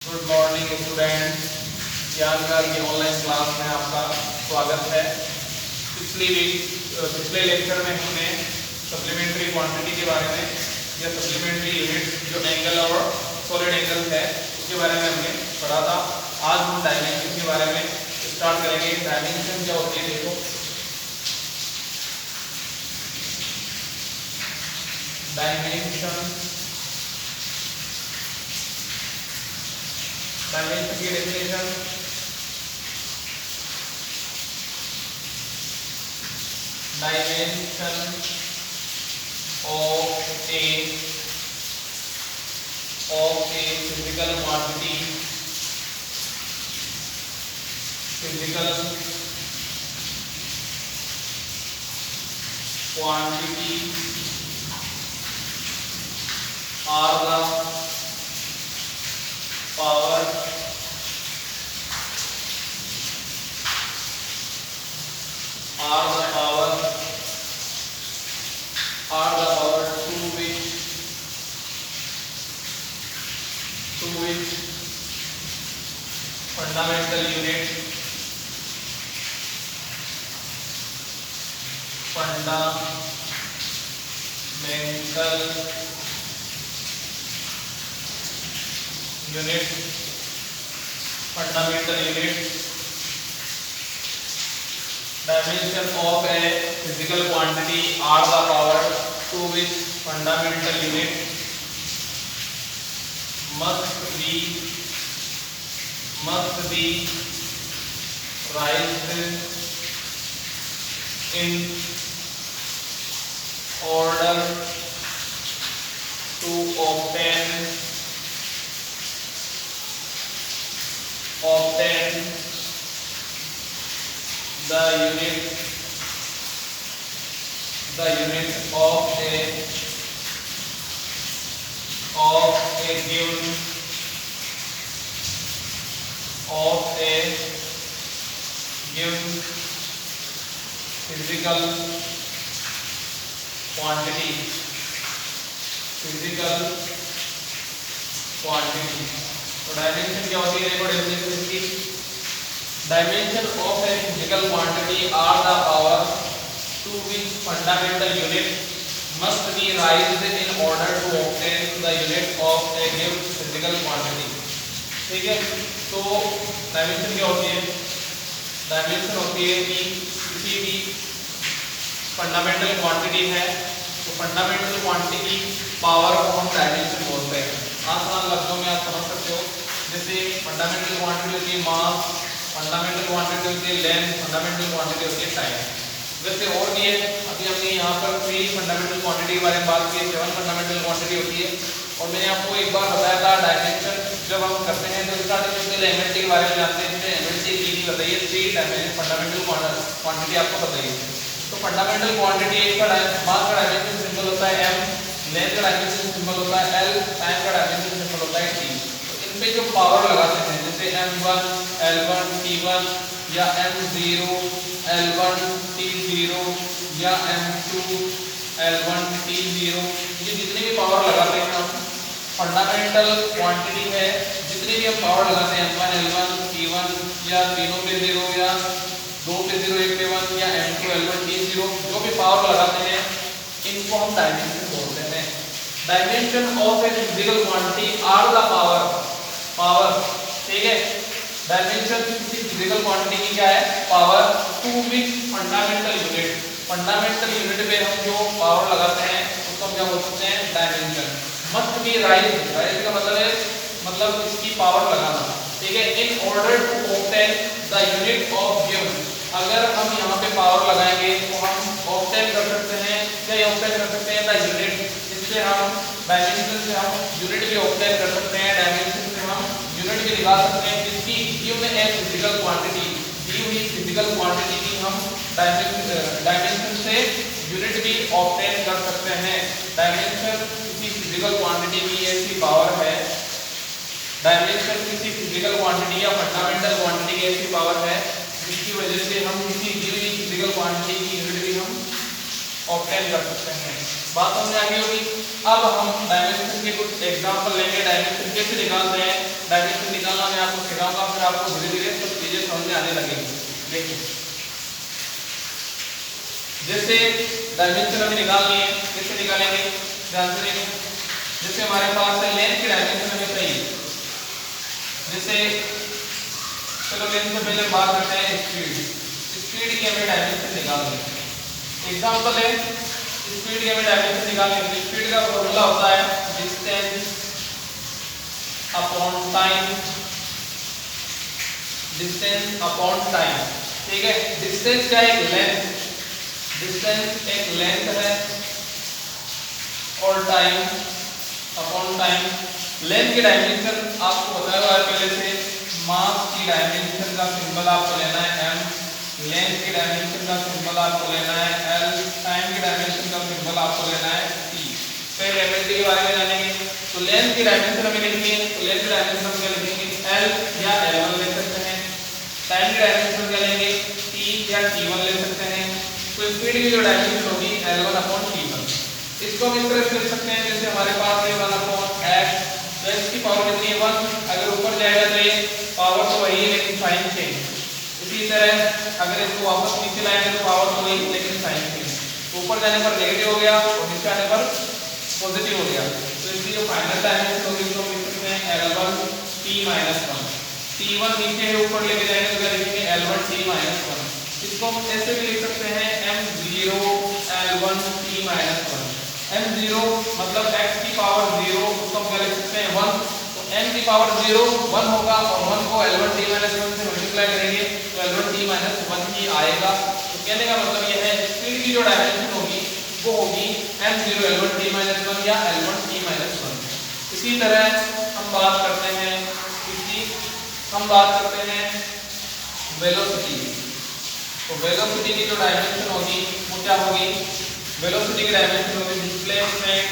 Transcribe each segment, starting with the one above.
Good morning student, ज्ञानगार की online class में आपका स्वागत है। पिछले लेक्चर में हमने सप्लीमेंट्री क्वांटिटी के बारे में या सप्लीमेंट्री यूनिट जो एंगल और सॉलिड एंगल है उसके बारे में हमने पढ़ा था। आज हम डायमेंशन के बारे में स्टार्ट करेंगे। डायमेंशन क्या होती है, देखो डायमेंशन की definition dimension of a physical quantity are the power to which fundamental unit dimension of a physical quantity are the power to which fundamental unit must be raised in order to obtain the unit of a given physical quantity। तो dimension क्या होती है, देखो definition इसकी। Dimension of a physical quantity are the power to which fundamental unit must be raised in order to obtain the unit of a given physical quantity. ठीक है, तो dimension क्या होती है? डायमेंशन होती है कि किसी भी फंडामेंटल क्वांटिटी है तो फंडामेंटल क्वांटिटी की पावर को हम डायमेंशन बोलते हैं। आसान लफ्जों में आप समझ सकते हो, जैसे फंडामेंटल क्वांटिटी होती है मास, फंडामेंटल क्वांटिटी होती है लेंथ, फंडामेंटल क्वांटिटी होती है टाइम। वैसे और भी है, अभी हमने यहाँ पर 3 फंडामेंटल क्वांटिटी के बारे में बात की है, 7 फंडामेंटल क्वांटिटी होती है। और मैंने आपको एक बार बताया था डायमेंशन जब हम करते हैं तो स्टार्टिंग में पहले एमएलटी के बारे में जानते हैं। एमएलटी की बताइए, 3 फंडामेंटल क्वांटिटी आपको बताइए। तो फंडामेंटल क्वांटिटी एक का मास का डायमेंशन सिंबल होता है m, लेंथ का डायमेंशन सिंबल होता है l, टाइम का डायमेंशन सिंबल होता है t। तो इन पे जो पावर लगाते हैं जैसे m1 l1 t1 या m0 l1 t0 या m2 l1 t0, ये जितनी भी पावर लगाते हैं हम फंडामेंटल क्वांटिटी है, जितनी भी हम पावर लगाते हैं m1 l1 t1 या तीनों पे 0 या 2 पे 0 1 पे 1 या m2 l1 t0, जो भी पावर लगाते हैं इनको हम डायमेंशन बोलते हैं। Dimension of a physical quantity are the power. ठीक है, डायमेंशन किसी फिजिकल क्वांटिटी की क्या है? Power to which fundamental unit पे हम जो पावर लगाते हैं उसको हम क्या बोल सकते हैं? डायमेंशन। मस्ट बी राइज का मतलब है इसकी पावर लगाना। ठीक है, in order to obtain the unit of given. अगर हम यहाँ पे पावर लगाएंगे तो हम ऑब्टेन कर सकते हैं, क्या ऑब्टेन कर सकते हैं? The unit. इससे हम डायमेंशन से हम यूनिट भी ऑब्टेन कर सकते हैं, डायमेंशन से हम यूनिट भी निकाल सकते हैं। जिसकी गिवन है फिजिकल क्वांटिटी, दी हुई फिजिकल क्वांटिटी की हम डायमेंशन से यूनिट भी ऑब्टेन कर सकते हैं। डायमेंशन किसी फिजिकल क्वांटिटी की ऐसी पावर है, डायमेंशन किसी फिजिकल क्वांटिटी या फंडामेंटल क्वांटिटी की ऐसी पावर है जिसकी वजह से हम किसी दी हुई फिजिकल क्वांटिटी की यूनिट भी हम ऑब्टेन कर सकते हैं। बात समझ आ गई होगी। अब हम डायमेंशन के कुछ एग्जांपल लेंगे, डायमेंशन कैसे निकालते हैं डायमेंशन निकालना मैं आपको सिखाऊंगा, फिर आपको धीरे धीरे सब चीजें समझ में आने लगेंगी। देखिए जैसे डायमेंशन हमें निकालनी है, कैसे निकालेंगे ध्यान से देखो। जैसे हमारे पास है लेंथ की डायमेंशन हमें चाहिए, जैसे चलो लेंथ से पहले बात करते हैं स्पीड की हमें डायमेंशन निकालनी है। एग्जांपल है स्पीड की हमें डायमेंशन निकालनी है, स्पीड का फॉर्मूला होता है distance upon time, distance upon time, ठीक है। डिस्टेंस क्या है, लेंथ, डिस्टेंस एक लेंथ है और टाइम अपॉन टाइम। लेंथ की डायमेंशन आपको बताया हुआ है पहले से, मास की डायमेंशन का सिंबल आपको लेना है m, लेंथ की डायमेंशन का सिंबल आपको लेना है l, टाइम की डायमेंशन का सिंबल आपको लेना है t। पहले एमएलटी के बारे में जानेंगे। तो लेंथ की डायमेंशन हमें लिखनी है, तो लेंथ की डायमेंशन हम क्या लिखेंगे l या l1 ले सकते हैं। टाइम की डायमेंशन क्या लेंगे t या t1 ले सकते हैं। तो स्पीड की जो डायमेंशन होगी l1 अपॉन t1। इसको हम इस तरह से लिख सकते हैं जैसे हमारे पास है 1 अपॉन x, तो x की पावर कितनी है 1, अगर ऊपर जाएगा तो ये पावर तो वही है लेकिन साइन चेंज। इसी तरह अगर इसको वापस नीचे लाएंगे तो पावर तो वही लेकिन साइन चेंज, ऊपर जाने पर नेगेटिव हो गया और नीचे आने पर पॉजिटिव हो गया। तो इसकी जो फाइनल डायमेंशन होगी उसको हम लिख सकते हैं l1 t-1, t1 नीचे है ऊपर लेके जाएंगे तो क्या लिखेंगे l1 t-1। इसको हम ऐसे भी लिख सकते हैं m0 l1 t-1। m0 मतलब x की पावर 0, उसको हम क्या लिख सकते हैं 1। तो m की पावर 0 1 होगा और 1 को l1 t-1 से मल्टीप्लाई करेंगे तो l1 t-1 ही आएगा। तो कहने का मतलब यह है स्पीड की जो डायमेंशन होगी वो होगी m0 l1 t-1 या l1 t-1। इसी तरह हम बात करते हैं वेलोसिटी। तो वेलोसिटी की जो डायमेंशन होगी वो क्या होगी, वेलोसिटी की डायमेंशन होगी डिस्प्लेसमेंट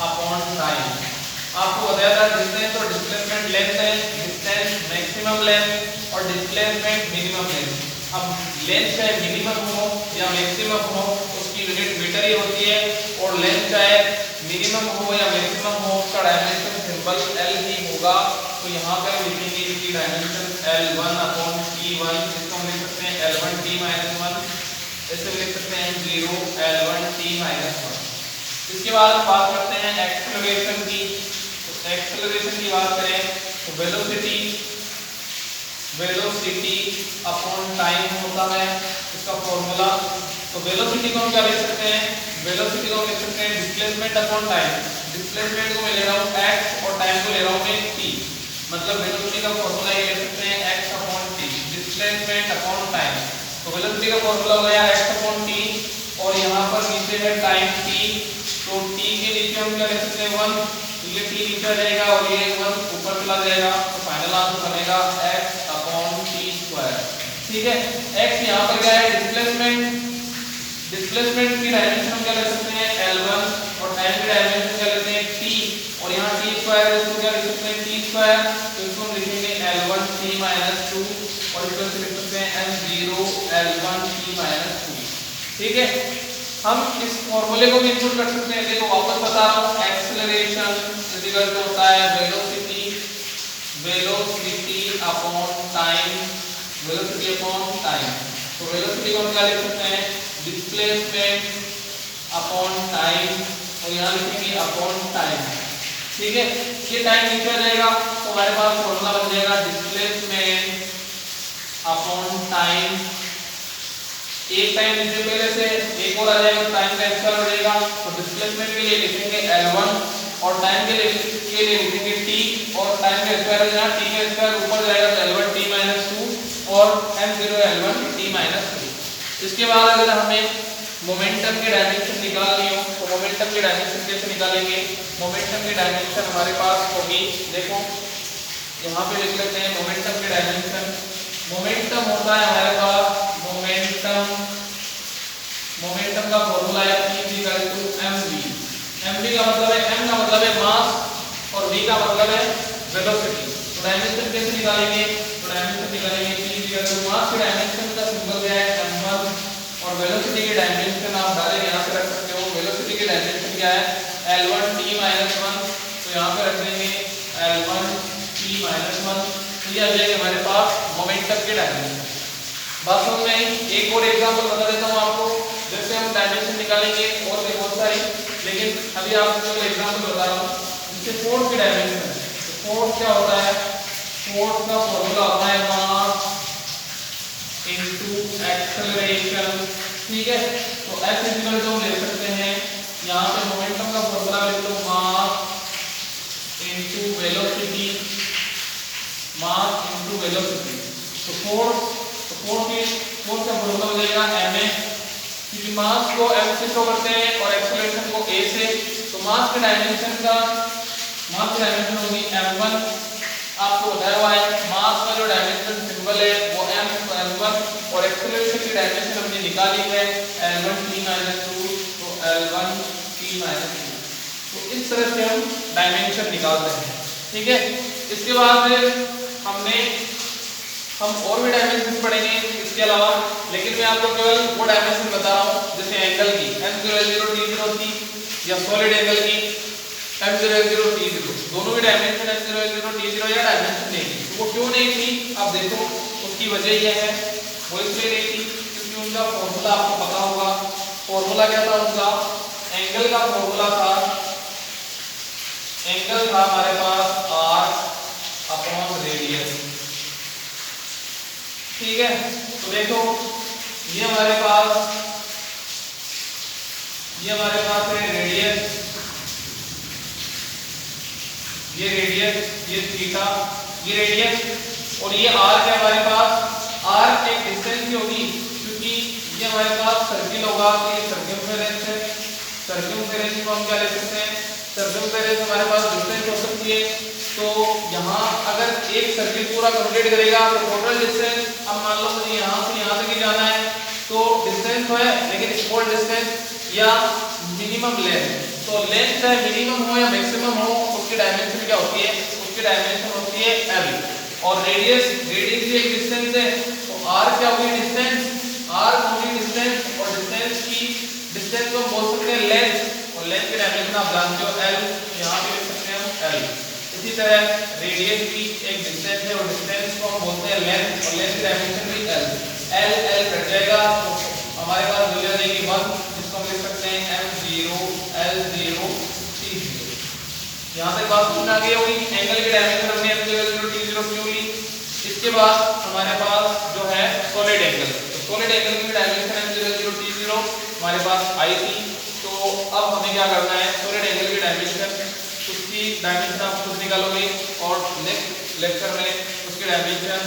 अपॉन टाइम। आपको बताया था डिस्टेंस और डिस्प्लेसमेंट लेंथ है, डिस्टेंस मैक्सिमम लेंथ और डिस्प्लेसमेंट मिनिमम लेंथ। अब लेंथ चाहे मिनिमम हो या मैक्सिमम हो उसकी यूनिट मीटर ही होती है, और लेंथ चाहे मिनिमम हो या मैक्सिमम हो उसका डायमेंशन सिंबल l ही होगा। तो यहाँ पर लिखेंगे इसकी डायमेंशन l1 अपॉन t1, इसको हम लिख सकते हैं l1 t-1, ऐसे लिख सकते हैं m0 l1 t-1। इसके बाद हम बात करते हैं एक्सेलरेशन की। तो एक्सेलरेशन की बात करें तो वेलोसिटी अपॉन टाइम होता है इसका फॉर्मूला। तो वेलोसिटी को हम क्या लिख सकते हैं, वेलोसिटी को हम लिख सकते हैं डिस्प्लेसमेंट अपॉन टाइम। डिस्प्लेसमेंट को मैं ले रहा हूँ x और टाइम को ले रहा हूँ मैं t, मतलब वेलोसिटी का फॉर्मूला ये लिख सकते हैं x upon t, displacement upon time. तो वेलोसिटी का फॉर्मूला हो गया x अपॉन t और यहाँ पर नीचे है टाइम t, तो t के नीचे हम क्या लिख सकते हैं 1, तो ये t नीचे आ जाएगा और ये 1 ऊपर चला जाएगा, तो फाइनल आंसर बनेगा x अपॉन t²। ठीक है, x यहाँ पर क्या है डिस्प्लेसमेंट, डिस्प्लेसमेंट की डायमेंशन हम क्या ले सकते हैं l1 और टाइम की डायमेंशन क्या लेते हैं t, और यहाँ t² इसको क्या लिख सकते हैं t², तो इसको हम लिखेंगे l1 t-2 और इसको लिख सकते हैं m0 l1 t-2। ठीक है, हम इस फॉर्मूले को भी इंक्लूड कर सकते हैं। देखो वापस बता रहा हूँ, एक्सेलरेशन इक्वल टू होता है velocity upon time, velocity upon time. तो वेलोसिटी को हम क्या लिख सकते हैं डिस्प्लेसमेंट अपॉन टाइम और यहाँ लिखेंगे अपॉन टाइम। ठीक है, ये टाइम नीचे आ जाएगा तो हमारे पास फॉर्मूला बन जाएगा डिस्प्लेसमेंट अपॉन टाइम। एक टाइम नीचे पहले से एक और आ जाएगा तो टाइम का स्क्वायर हो जाएगा। तो डिस्प्लेसमेंट के लिए लिखेंगे l1 और टाइम के लिए लिखेंगे t, और टाइम का स्क्वायर है जहाँ t का स्क्वायर ऊपर जाएगा तो l1 t-2 और m0 l1 t-2। इसके बाद अगर हमें मोमेंटम की डायमेंशन निकालनी हो तो मोमेंटम की डायमेंशन कैसे निकालेंगे, मोमेंटम की डायमेंशन हमारे पास होगी, देखो यहाँ पे लिख लेते हैं मोमेंटम की डायमेंशन। मोमेंटम होता है हमारे पास मोमेंटम का फॉर्मूला है p=mv। mv का मतलब है, m का मतलब है मास और v का मतलब है वेलोसिटी। तो डायमेंशन कैसे निकालेंगे, तो डायमेंशन निकालेंगे p=मास की डायमेंशन का सिंबल क्या है m1 और वेलोसिटी की डायमेंशन आप डायरेक्ट यहाँ से रख सकते हो। वेलोसिटी की डायमेंशन क्या है l1 t-1, तो यहाँ पे रख देंगे -1। तो ये आ जाएगा हमारे पास मोमेंटम के डायमेंशन। बात समझ में आई? एक और एग्जांपल बता देता हूँ आपको, जैसे हम डायमेंशन निकालेंगे और भी बहुत सारी, लेकिन अभी आपको एग्जांपल बता रहा हूँ। जैसे फोर्स की डायमेंशन है, तो फोर्स क्या होता है? फोर्स का फॉर्मूला होता है मास इनटू एक्सेलरेशन, ठीक है। तो F इक्वल टू हम ले सकते हैं, यहाँ पे मोमेंटम का फॉर्मूला लिख लो mass into velocity, mass into velocity. तो फोर्स का फॉर्मूला हो जाएगा ma, क्योंकि मास को m से शो करते हैं और एक्सेलरेशन को a से। तो मास के डायमेंशन होगी m1। आपको बताया हुआ है मास का जो डायमेंशन सिंबल है वो m, तो m1, और एक्सेलरेशन की डायमेंशन हमने निकाली है l1t-2, तो l1t-2। तो इस तरह से हम डायमेंशन निकालते हैं, ठीक है। इसके बाद फिर हम और भी डायमेंशन पढ़ेंगे इसके अलावा, लेकिन मैं आपको केवल वो डायमेंशन बता रहा हूँ। जैसे एंगल की m0 t0 थी, या सॉलिड एंगल की m0 t0, दोनों भी डायमेंशन m0 t0 या डायमेंशन नहीं थी। तो वो क्यों नहीं थी, अब देखो उसकी वजह यह है, वो इसलिए नहीं थी क्योंकि उनका फॉर्मूला आपको पता होगा। फॉर्मूला क्या था उनका? एंगल का फॉर्मूला था, एंगल था हमारे पास r/रेडियस, ठीक है। तो देखो ये हमारे पास है रेडियस, ये थीटा, ये रेडियस, और ये r है हमारे पास। r एक डिस्टेंस ही होगी, क्योंकि ये हमारे पास सर्किल होगा, तो ये सर्कमफेरेंस है। सर्कमफेरेंस को हम क्या ले सकते हैं? सर्कमफेरेंस हमारे पास डिस्टेंस हो सकती है। तो यहाँ अगर एक सर्किल पूरा कंप्लीट करेगा तो टोटल डिस्टेंस, अब मान लो मुझे यहाँ से यहाँ तक ही जाना है, तो डिस्टेंस तो है लेकिन स्मॉल डिस्टेंस या मिनिमम लेंथ। तो लेंथ चाहे मिनिमम हो या मैक्सिमम हो, उसकी डायमेंशन क्या होती है? उसकी डायमेंशन होती है l। और रेडियस भी एक डिस्टेंस है, तो r क्या होगी? डिस्टेंस, r होगी डिस्टेंस, और डिस्टेंस को बोल सकते हैं लेंथ, और लेंथ की डायमेंशन आप जानते हो l, यहाँ पे लिख सकते हैं हम l। इसी तरह रेडियस भी एक डिस्टेंस है, और डिस्टेंस को हम बोलते हैं लेंथ, और लेंथ की डायमेंशन भी l कट जाएगा, तो हमारे पास हो जाएगी 1, जिसको हम लिख सकते हैं m0 l0 t0। यहाँ तक बात समझ आ गई होगी। एंगल की डायमेंशन हमने m0 t0 क्यों ली। इसके बाद हमारे पास जो है सॉलिड एंगल, तो सॉलिड एंगल की डायमेंशन m0 t0 हमारे पास आई थी। तो अब हमें क्या करना है? सॉलिड एंगल की डायमेंशन, उसकी डायमेंशन आप खुद निकालोगे, और नेक्स्ट लेक्चर में उसकी डायमेंशन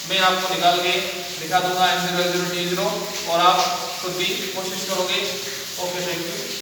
मैं आपको निकाल के दिखा दूंगा m0 t0, और आप खुद भी कोशिश करोगे। Okay, thank you.